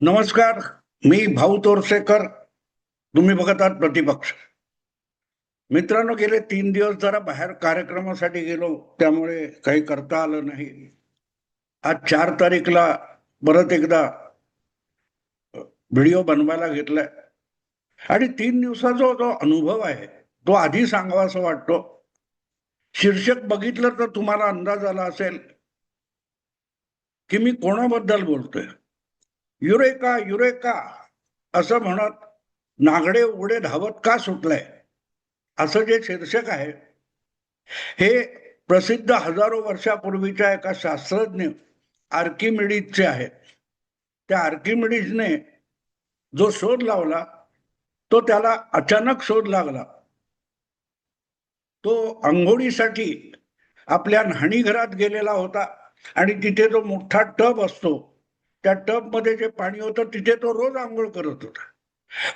नमस्कार. मी भाऊ तोरसेकर. तुम्ही बघत आहात प्रतिपक्ष. मित्रांनो, गेले 3 दिवस जरा बाहेर कार्यक्रमासाठी गेलो, त्यामुळे काही करता आलं नाही. आज 4 तारीखला परत एकदा व्हिडिओ बनवायला घेतलाय आणि 3 दिवसाचा जो अनुभव आहे तो आधी सांगावा असं वाटतो. शीर्षक बघितलं तर तुम्हाला अंदाज आला असेल की मी कोणाबद्दल बोलतोय. युरेका युरेका असं म्हणत नागडे उघडे धावत का सुटलाय, असं जे शीर्षक आहे हे प्रसिद्ध हजारो वर्षापूर्वीच्या एका शास्त्रज्ञ आर्किमिडीजचे आहे. त्या आर्किमिडीजने जो शोध लावला तो त्याला अचानक शोध लागला. तो आंघोळीसाठी आपल्या न्हाणीघरात गेलेला होता आणि तिथे जो मोठा टब असतो त्या टब मध्ये जे पाणी होतं तिथे तो रोज आंघोळ करत होता.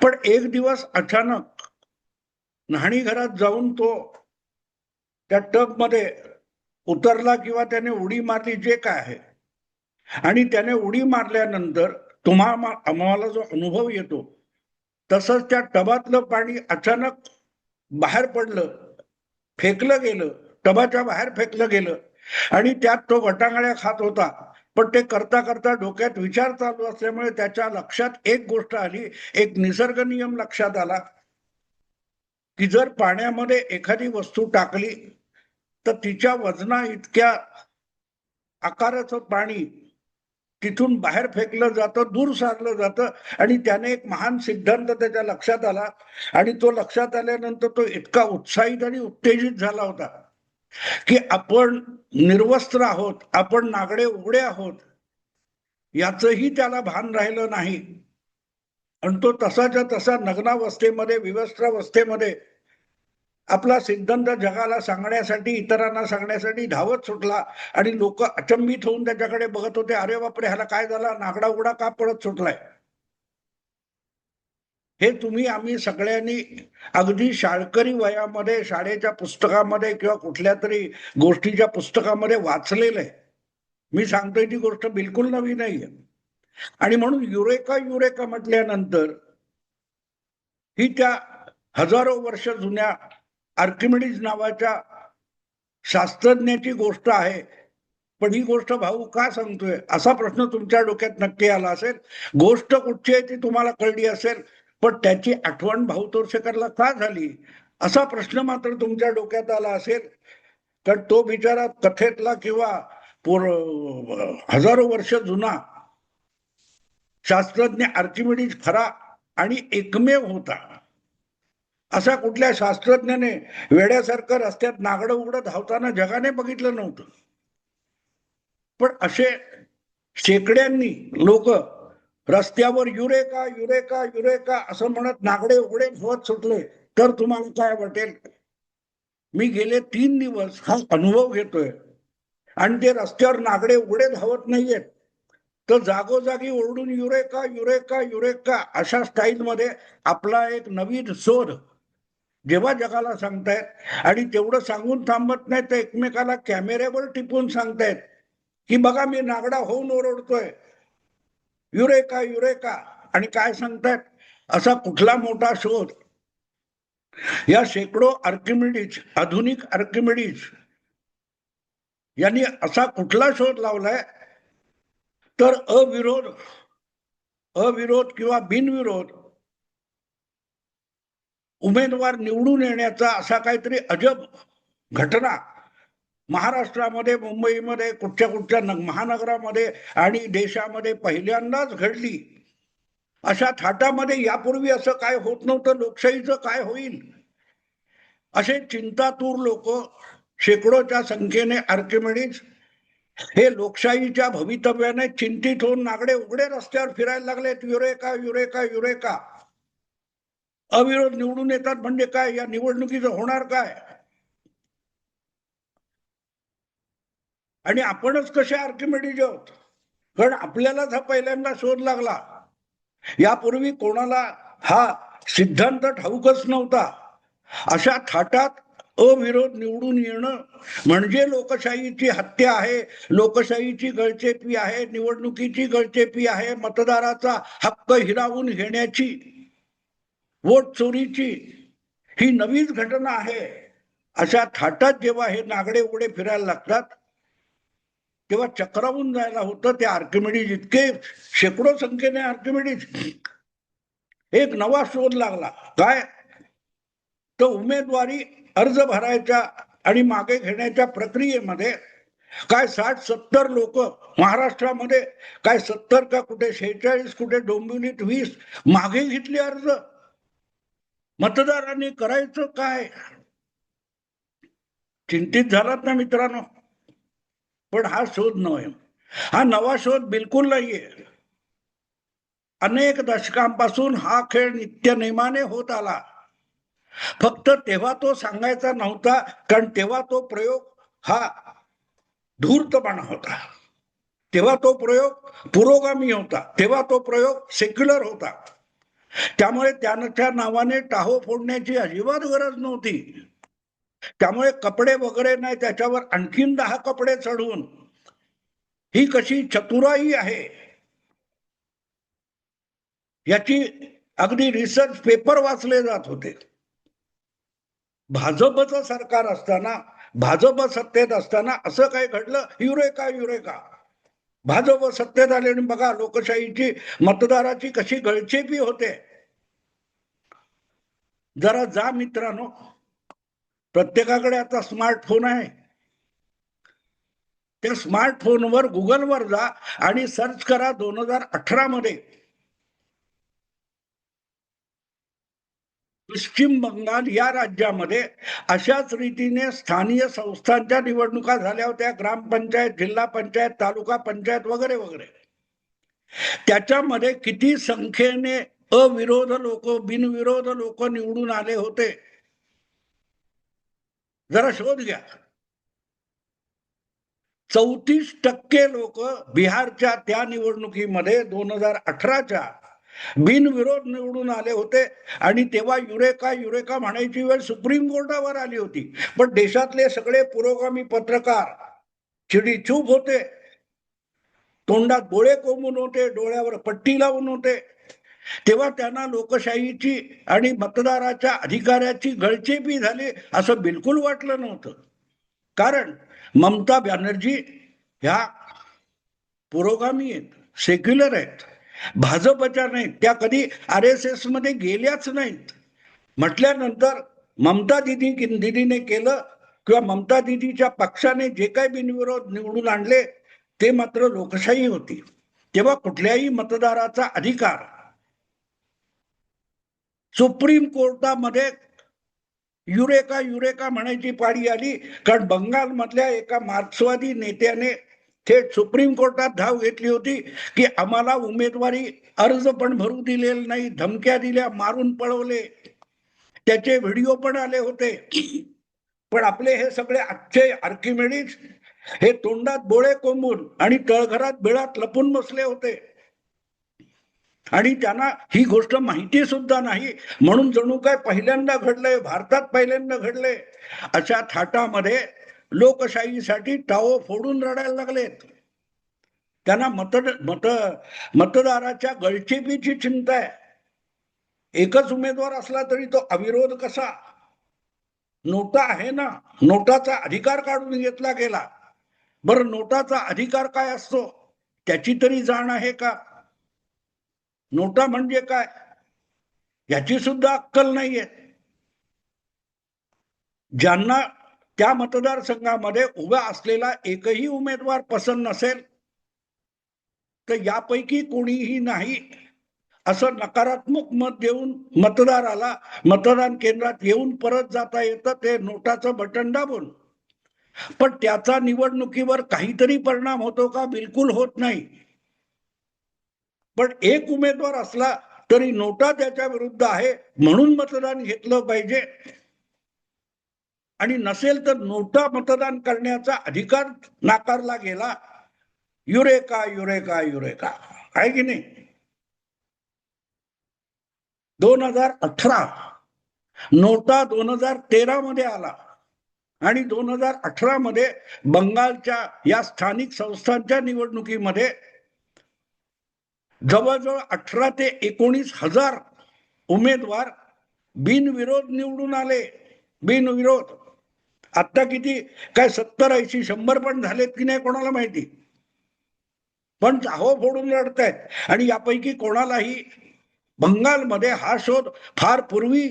पण एक दिवस अचानक न्हाणीघरात जाऊन तो त्या टब मध्ये उतरला किंवा त्याने उडी मारली जे काय आहे, आणि त्याने उडी मारल्यानंतर आम्हाला जो अनुभव येतो तसंच त्या टबातलं पाणी अचानक बाहेर पडलं, फेकलं गेलं, टबाच्या बाहेर फेकलं गेलं आणि त्यात तो गटांगळ्या खात होता. पण ते करता करता डोक्यात विचार चालू असल्यामुळे त्याच्या लक्षात एक गोष्ट आली, एक निसर्ग नियम लक्षात आला की जर पाण्यामध्ये एखादी वस्तू टाकली तर तिच्या वजना इतक्या आकाराचं पाणी तिथून बाहेर फेकलं जातं, दूर सारलं जातं. आणि त्याने एक महान सिद्धांत त्याच्या लक्षात आला आणि तो लक्षात आल्यानंतर तो इतका उत्साहित आणि उत्तेजित झाला होता की आपण निर्वस्त्र आहोत, आपण नागडे उघडे आहोत याचंही त्याला भान राहिलं नाही. आणि तो तसाच्या तसा नग्नावस्थेमध्ये, विवस्त्रावस्थेमध्ये आपला सिद्धांत जगाला सांगण्यासाठी, इतरांना सांगण्यासाठी धावत सुटला. आणि लोक अचंबित होऊन त्याच्याकडे बघत होते, अरे बापरे, ह्याला काय झाला, नागडा उघडा का पळत सुटलाय. हे तुम्ही आम्ही सगळ्यांनी अगदी शाळकरी वयामध्ये शाळेच्या पुस्तकामध्ये किंवा कुठल्या तरी गोष्टीच्या पुस्तकामध्ये वाचलेलं आहे. मी सांगतोय ती गोष्ट बिलकुल नवी नाहीये. आणि म्हणून युरेका युरेका म्हटल्यानंतर ही त्या हजारो वर्ष जुन्या आर्किमिडीज नावाच्या शास्त्रज्ञाची गोष्ट आहे. पण ही गोष्ट भाऊ का सांगतोय असा प्रश्न तुमच्या डोक्यात नक्की आला असेल. गोष्ट कुठची आहे ती तुम्हाला कळली असेल, पण त्याची आठवण भाऊ तोरसेकरला का झाली असा प्रश्न मात्र तुमच्या डोक्यात आला असेल. कारण तो बिचारा कथेतला किंवा हजारो वर्ष जुना शास्त्रज्ञ आर्किमिडीज खरा आणि एकमेव होता. असा कुठल्या शास्त्रज्ञाने वेड्यासारखं रस्त्यात नागडं उघडं धावताना जगाने बघितलं नव्हतं. पण असे शेकड्यांनी लोक रस्त्यावर युरेका युरेका युरेका असं म्हणत नागडे उघडे धावत सुटले. तर तुम्हाला काय वाटेल. मी गेले 3 दिवस हा अनुभव घेतोय आणि ते रस्त्यावर नागडे उघडे धावत नाहीयेत, तर जागोजागी ओरडून युरेका युरेका युरेका अशा स्टाईल मध्ये आपला एक नवीन शोध जेव्हा जगाला सांगतायत. आणि तेवढं सांगून थांबत नाही तर एकमेकाला कॅमेऱ्यावर टिपून सांगतायत की बघा मी नागडा होऊन ओरडतोय युरेका युरेका. आणि काय सांगतायत, असा कुठला मोठा शोध या शेकडो आर्किमिडीज, आधुनिक आर्किमिडीज यांनी असा कुठला शोध लावलाय, तर अविरोध किंवा बिनविरोध उमेदवार निवडून येण्याचा असा काहीतरी अजब घटना महाराष्ट्रामध्ये, मुंबईमध्ये, कुठच्या महानगरामध्ये आणि देशामध्ये पहिल्यांदाच घडली. अशा थाटामध्ये यापूर्वी असं काय होत नव्हतं. लोकशाहीचं काय होईल असे चिंतातूर लोक शेकडोच्या संख्येने आर्किमिडीज हे लोकशाहीच्या भवितव्याने चिंतित होऊन नागडे उघडे रस्त्यावर फिरायला लागलेत. Eureka eureka eureka. अविरोध निवडून येतात म्हणजे काय, या निवडणुकीचं होणार काय. आणि आपणच कसे आर्किमिडीज आहोत, कारण आपल्यालाच हा पहिल्यांदा शोध लागला. यापूर्वी कोणाला हा सिद्धांत ठाऊकच नव्हता. अशा थाटात अविरोध निवडून येणं म्हणजे लोकशाहीची हत्या आहे, लोकशाहीची गळचेपी आहे, निवडणुकीची गळचेपी आहे, मतदाराचा हक्क हिरावून घेण्याची, वोट चोरीची ही नवीच घटना आहे. अशा थाटात जेव्हा हे नागडे उघडे फिरायला लागतात तेव्हा चक्रावून जायला होतं. ते आर्किमिडीज इतके शेकडो संख्येने आर्किमिडीज. एक नवा शोध लागला. काय तर उमेदवारी अर्ज भरायच्या आणि मागे घेण्याच्या प्रक्रियेमध्ये काय 60-70 लोक महाराष्ट्रामध्ये, काय 70 का कुठे 46, कुठे डोंबिवलीत 20 मागे घेतली अर्ज. मतदारांनी करायचं काय? चिंतित झालात ना मित्रांनो? पण हा शोध नव्हे, हा नवा शोध बिलकुल नाहीये. अनेक दशकांपासून हा खेळ नित्यनेमाने होत आला. फक्त तेव्हा तो सांगायचा नव्हता, कारण तेव्हा तो प्रयोग हा धूर्तपणा होता, तेव्हा तो प्रयोग पुरोगामी होता, तेव्हा तो प्रयोग सेक्युलर होता. त्यामुळे त्याच्या नावाने टाहो फोडण्याची अजिबात गरज नव्हती. त्यामुळे कपडे वगैरे नाही, त्याच्यावर आणखीन 10 कपडे चढवून ही कशी चतुराई आहे याची अगदी रिसर्च पेपर वाचले जात होते. भाजपचं सरकार असताना, भाजप सत्तेत असताना असं काय घडलं? युरेका युरेका, भाजप सत्तेत आले आणि बघा लोकशाहीची, मतदाराची कशी गळचेपी होते. जरा जा मित्रांनो, प्रत्येकाकडे आता स्मार्टफोन आहे. त्या स्मार्टफोनवर गुगलवर जा आणि सर्च करा 2018 मध्ये पश्चिम बंगाल या राज्यामध्ये अशाच रीतीने स्थानिक संस्थांच्या निवडणुका झाल्या होत्या. ग्रामपंचायत, जिल्हा पंचायत, तालुका पंचायत वगैरे वगैरे. त्याच्यामध्ये किती संख्येने अविरोध लोक, बिनविरोध लोक निवडून आले होते जरा शोध घ्या. 34% लोक बिहारच्या त्या निवडणुकीमध्ये 2018च्या बिनविरोध निवडून आले होते. आणि तेव्हा युरेका युरेका म्हणायची वेळ सुप्रीम कोर्टावर आली होती. पण देशातले सगळे पुरोगामी पत्रकार चिडीचूप होते, तोंडात बोळे कोंबून होते, डोळ्यावर पट्टी लावून होते. तेव्हा त्यांना लोकशाहीची आणि मतदाराच्या अधिकाराची गळचेपी झाली असं बिलकुल वाटलं नव्हतं. कारण ममता बॅनर्जी ह्या पुरोगामी आहेत, सेक्युलर आहेत, भाजपच्या नाहीत. त्या कधी RSS मध्ये गेल्याच नाहीत. म्हटल्यानंतर ममता दिदीने केलं किंवा ममता दिदीच्या पक्षाने जे काही बिनविरोध निवडून आणले ते मात्र लोकशाही होती. तेव्हा कुठल्याही मतदाराचा अधिकार सुप्रीम कोर्टामध्ये युरेका युरेका म्हणायची पाळी आली. कारण बंगालमधल्या एका मार्क्सवादी नेत्याने थेट सुप्रीम कोर्टात धाव घेतली होती की आम्हाला उमेदवारी अर्ज पण भरू दिलेला नाही, धमक्या दिल्या, मारून पळवले. त्याचे व्हिडिओ पण आले होते. पण आपले हे सगळे आजचे आर्किमिडीज हे तोंडात बोळे कोंबून आणि तळघरात बिळात लपून बसले होते आणि त्यांना ही गोष्ट माहिती सुद्धा नाही. म्हणून जणू काय पहिल्यांदा घडलंय, भारतात पहिल्यांदा घडलंय. अशा थाटामध्ये लोकशाहीसाठी टाओ फोडून रडायला लागलेत. त्यांना मतदाराच्या गळचेपीची चिंता आहे. एकच उमेदवार असला तरी तो अविरोध कसा? नोटा आहे ना, नोटाचा अधिकार काढून घेतला गेला. बरं, नोटाचा अधिकार काय असतो त्याची तरी जाण आहे का? नोटा म्हणजे काय याची सुद्धा अक्कल नाहीये. ज्यांना त्या मतदारसंघामध्ये उभा असलेला एकही उमेदवार पसंत नसेल तर यापैकी कोणीही नाही असं नकारात्मक मत देऊन मतदाराला मतदान केंद्रात येऊन परत जाता येतं, ते नोटाचं बटन दाबून. पण त्याचा निवडणुकीवर काहीतरी परिणाम होतो का? बिलकुल होत नाही. पण एक उमेदवार असला तरी नोटा त्याच्या विरुद्ध आहे म्हणून मतदान घेतलं पाहिजे, आणि नसेल तर नोटा मतदान करण्याचा अधिकार नाकारला गेला. युरेका युरेका युरेका, आहे की नाही? 2018 नोटा 2013 मध्ये आला. आणि 2018 मध्ये बंगालच्या या स्थानिक संस्थांच्या निवडणुकीमध्ये जवळजवळ 18 ते 19,000 उमेदवार बिनविरोध निवडून आले. बिनविरोध. आता किती काय 70, 80, 100 पण झालेत की नाही कोणाला माहिती, पण चाहो फोडून लढतायत. आणि यापैकी कोणालाही बंगालमध्ये हा शोध फार पूर्वी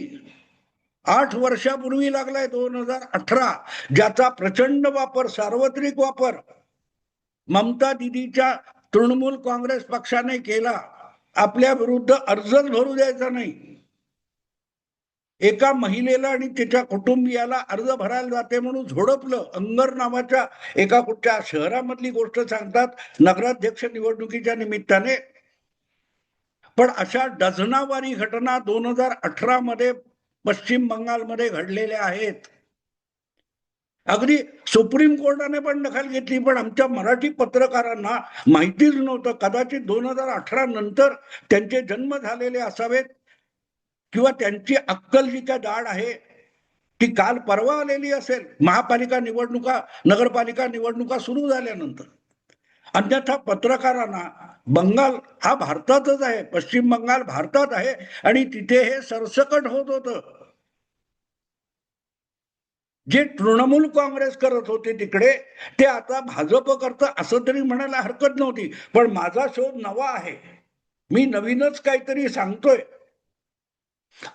8 वर्षापूर्वी लागलाय, 2018, ज्याचा प्रचंड वापर, सार्वत्रिक वापर ममता दिदीच्या तृणमूल काँग्रेस पक्षाने केला. आपल्या विरुद्ध अर्जच भरू द्यायचा नाही. एका महिलेला आणि त्याच्या कुटुंबियाला अर्ज भरायला जाते म्हणून झोडपलं. अंगर नावाच्या एका कुठच्या शहरामधली गोष्ट सांगतात, नगराध्यक्ष निवडणुकीच्या निमित्ताने. पण अशा डझनावारी घटना 2018 मध्ये पश्चिम बंगालमध्ये घडलेल्या आहेत. अगदी सुप्रीम कोर्टाने पण दखल घेतली, पण आमच्या मराठी पत्रकारांना माहितीच नव्हतं. कदाचित 2018 नंतर त्यांचे जन्म झालेले असावेत, किंवा त्यांची अक्कल जी काय दाढ आहे ती काल परवा आलेली असेल, महापालिका निवडणुका, नगरपालिका निवडणुका सुरू झाल्यानंतर. अन्यथा पत्रकारांना, बंगाल हा भारतातच आहे, पश्चिम बंगाल भारतात आहे, आणि तिथे हे सरसकट होत होतं. जे तृणमूल काँग्रेस करत होते तिकडे, ते आता भाजप करतं असं तरी म्हणायला हरकत नव्हती. पण माझा शोध नवा आहे, मी नवीनच काहीतरी सांगतोय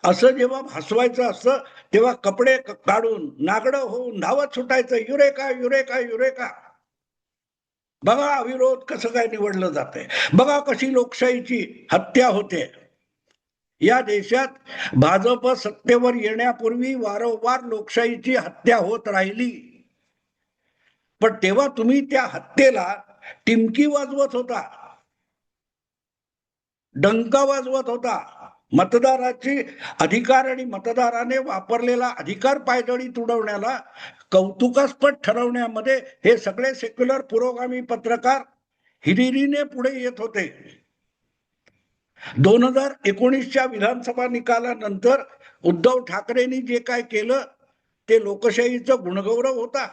असं जेव्हा भासवायचं असतं, तेव्हा कपडे काढून नागडं होऊन धावत सुटायचं, युरेका युरेका युरेका. बघा अविरोध कसं काय निवडलं जातंय, बघा कशी लोकशाहीची हत्या होते. या देशात भाजप सत्तेवर येण्यापूर्वी वारंवार लोकशाहीची हत्या होत राहिली. पण तेव्हा तुम्ही त्या हत्येला टिमकी वाजवत होता, डंका वाजवत होता. मतदाराची अधिकार आणि मतदाराने वापरलेला अधिकार पायदळी तुडवण्याला, कौतुकास्पद ठरवण्यामध्ये हे सगळे सेक्युलर पुरोगामी पत्रकार हिरिरीने पुढे येत होते. 2019च्या विधानसभा निकालानंतर उद्धव ठाकरेंनी जे काय केलं ते लोकशाहीचं गुणगौरव होता.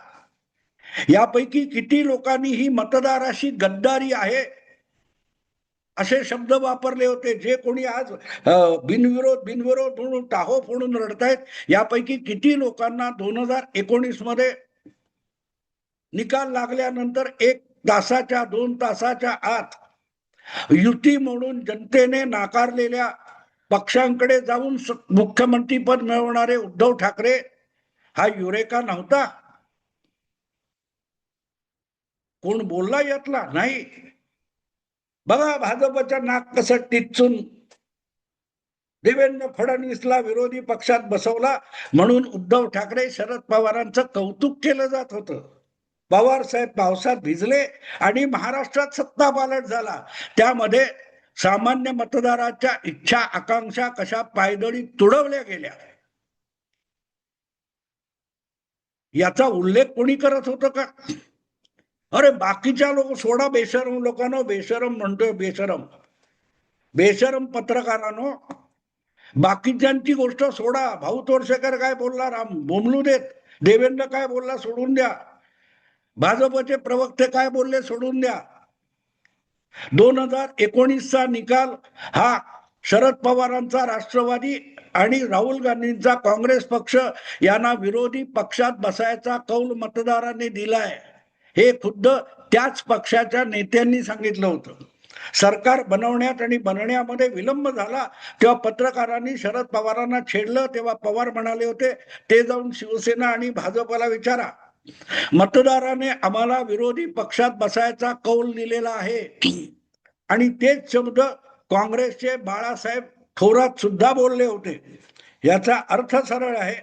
यापैकी किती लोकांनी ही मतदाराशी गद्दारी आहे असे शब्द वापरले होते. जे कोणी आज बिनविरोध बिनविरोध म्हणून टाहो फोडून रडतायत, यापैकी किती लोकांना 2019 मध्ये निकाल लागल्यानंतर 1 तासाच्या 2 तासाच्या आत युती म्हणून जनतेने नाकारलेल्या पक्षांकडे जाऊन मुख्यमंत्रीपद मिळवणारे उद्धव ठाकरे हा युरेका नव्हता? कोण बोलला यातला? नाही. बघा भाजपच्या नाक कसं टिचून देवेंद्र फडणवीसला विरोधी पक्षात बसवला म्हणून उद्धव ठाकरे, शरद पवारांचं कौतुक केलं जात होतं. पवार साहेब पावसात भिजले आणि महाराष्ट्रात सत्ता पालट झाला. त्यामध्ये सामान्य मतदाराच्या इच्छा आकांक्षा कशा पायदळी तुडवल्या गेल्या याचा उल्लेख कोणी करत होतं का? अरे बाकीच्या लोक सोडा, बेशरम लोकांनो, बेशरम म्हणतोय, बेशरम बेशरम पत्रकारांनो, बाकीच्यांची गोष्ट सोडा. भाऊ तोरसेकर काय बोलला राम बोमलू देत, देवेंद्र काय बोलला सोडून द्या, भाजपचे प्रवक्ते काय बोलले सोडून द्या. 2019चा निकाल हा शरद पवारांचा राष्ट्रवादी आणि राहुल गांधींचा काँग्रेस पक्ष यांना विरोधी पक्षात बसायचा कौल मतदारांनी दिलाय, हे खुद्द त्याच पक्षाच्या नेत्यांनी सांगितलं होतं. सरकार बनवण्यात आणि बनण्यामध्ये विलंब झाला तेव्हा पत्रकारांनी शरद पवारांना छेडलं, तेव्हा पवार म्हणाले होते, ते जाऊन शिवसेना आणि भाजपला विचारा, मतदाराने आम्हाला विरोधी पक्षात बसायचा कौल दिलेला आहे. आणि तेच शब्द काँग्रेसचे बाळासाहेब थोरात सुद्धा बोलले होते. याचा अर्थ सरळ आहे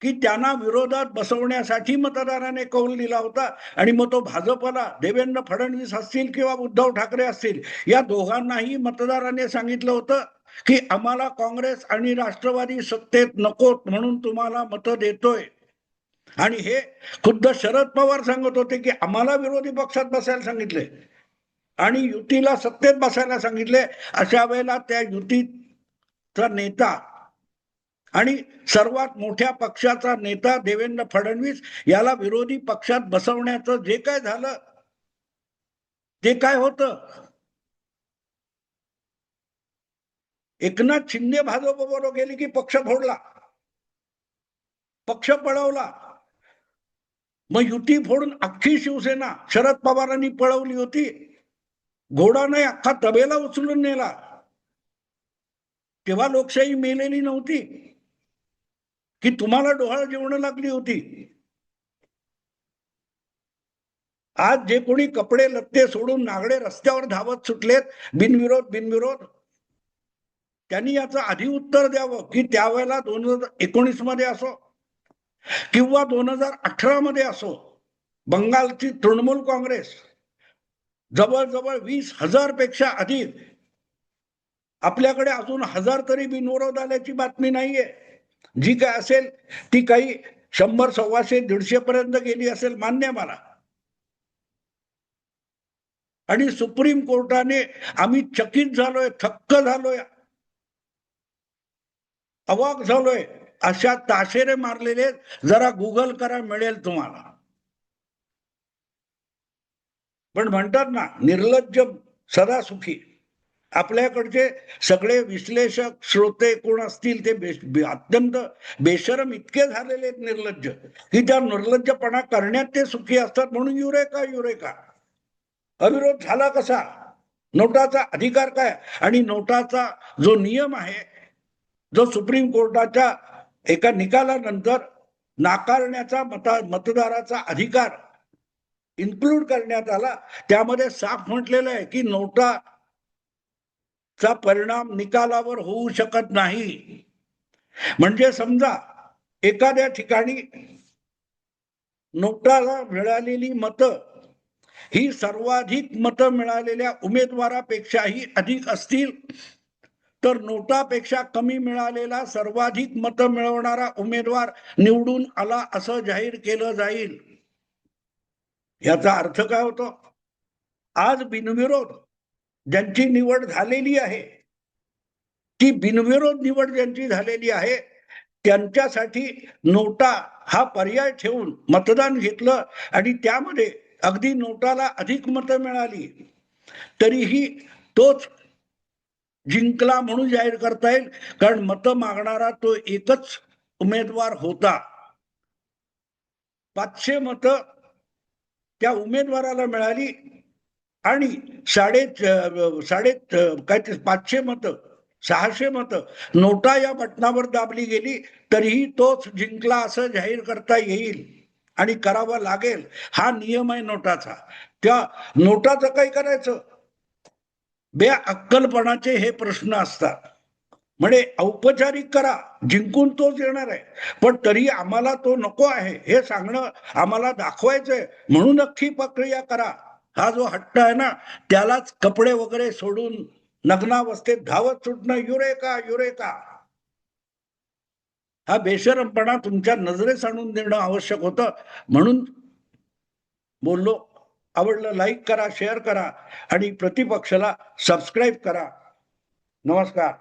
की त्यांना विरोधात बसवण्यासाठी मतदाराने कौल दिला होता. आणि मग तो भाजपला, देवेंद्र फडणवीस असतील किंवा उद्धव ठाकरे असतील, या दोघांनाही मतदाराने सांगितलं होतं की आम्हाला काँग्रेस आणि राष्ट्रवादी सत्तेत नकोत म्हणून तुम्हाला मतं देतोय. आणि हे खुद्द शरद पवार सांगत होते की आम्हाला विरोधी पक्षात बसायला सांगितले आणि युतीला सत्तेत बसायला सांगितले. अशा वेळेला त्या युतीचा नेता आणि सर्वात मोठ्या पक्षाचा नेता देवेंद्र फडणवीस याला विरोधी पक्षात बसवण्याचं जे काय झालं ते काय होतं? एकनाथ शिंदे भाजपबरोबर गेली की पक्ष फोडला, पक्ष पळवला. मग युती फोडून अख्खी शिवसेना शरद पवारांनी पळवली होती. घोडा नाही अख्खा तबेला उचलून नेला. तेव्हा लोकशाही मेलेली नव्हती की तुम्हाला डोहाळ जेवण लागली होती. आज जे कोणी कपडे लत्ते सोडून नागडे रस्त्यावर धावत सुटलेत बिनविरोध त्यांनी याचं आधी उत्तर द्यावं की त्यावेळेला 2019 मध्ये असो किंवा 2018 मध्ये असो बंगालची तृणमूल काँग्रेस जवळजवळ 20,000 पेक्षा अधिक, आपल्याकडे अजून 1000 तरी बिनविरोध आल्याची बातमी नाहीये. जी काय असेल ती काही 100, 125, 150 पर्यंत गेली असेल, मान्य मला. आणि सुप्रीम कोर्टाने आम्ही चकित झालोय, थक्क झालोय, अवाक झालोय, अशा ताशेरे मारलेले जरा गुगल करा, मिळेल तुम्हाला. पण म्हणतात ना, निर्लज्ज सदा सुखी. आपल्याकडचे सगळे विश्लेषक श्रोते कोण असतील ते अत्यंत बेशरम इतके झालेले आहेत निर्लज्ज की त्या निर्लज्जपणा करण्यात ते सुखी असतात. म्हणून युरेका युरेका अविरोध झाला कसा? नोटाचा अधिकार काय? आणि नोटाचा जो नियम आहे, जो सुप्रीम कोर्टाच्या एका निकालानंतर नाकारण्याचा मतदाराचा अधिकार इन्क्लूड करण्यात आला, त्यामध्ये साफ म्हटलेलं आहे की नोटाचा परिणाम निकालावर होऊ शकत नाही. म्हणजे समजा एखाद्या ठिकाणी नोटाला मिळालेली मतं ही सर्वाधिक मतं मिळालेल्या उमेदवारापेक्षाही अधिक असतील तर नोटापेक्षा कमी मिळालेला सर्वाधिक मतं मिळवणारा उमेदवार निवडून आला असं जाहीर केलं जाईल. याचा अर्थ काय होतो? आज बिनविरोध ज्यांची निवड झालेली आहे, ती बिनविरोध निवड ज्यांची झालेली आहे त्यांच्यासाठी नोटा हा पर्याय ठेवून मतदान घेतलं आणि त्यामध्ये अगदी नोटाला अधिक मतं मिळाली तरीही तोच जिंकला म्हणून जाहीर करता येईल, कारण मतं मागणारा तो एकच उमेदवार होता. 500 मतं त्या उमेदवाराला मिळाली आणि साडे काय ते 500 मतं 600 मतं नोटा या बटनावर दाबली गेली तरीही तोच जिंकला असं जाहीर करता येईल आणि करावं लागेल. हा नियम आहे नोटाचा. त्या नोटाचं काय करायचं? बेअक्कलपणाचे हे प्रश्न असतात. म्हणजे औपचारिक करा, जिंकून तोच येणार आहे, पण तरी आम्हाला तो नको आहे हे सांगणं आम्हाला दाखवायचंय म्हणून अख्खी प्रक्रिया करा. हा जो हट्ट आहे ना, त्यालाच कपडे वगैरे सोडून नग्नावस्थेत धावत सुटणं, युरेका युरेका, हा बेशरमपणा तुमच्या नजरेस आणून देणं आवश्यक होतं. म्हणून बोललो. आवडलं लाईक करा, शेअर करा आणि प्रतिपक्षाला सबस्क्राईब करा. नमस्कार.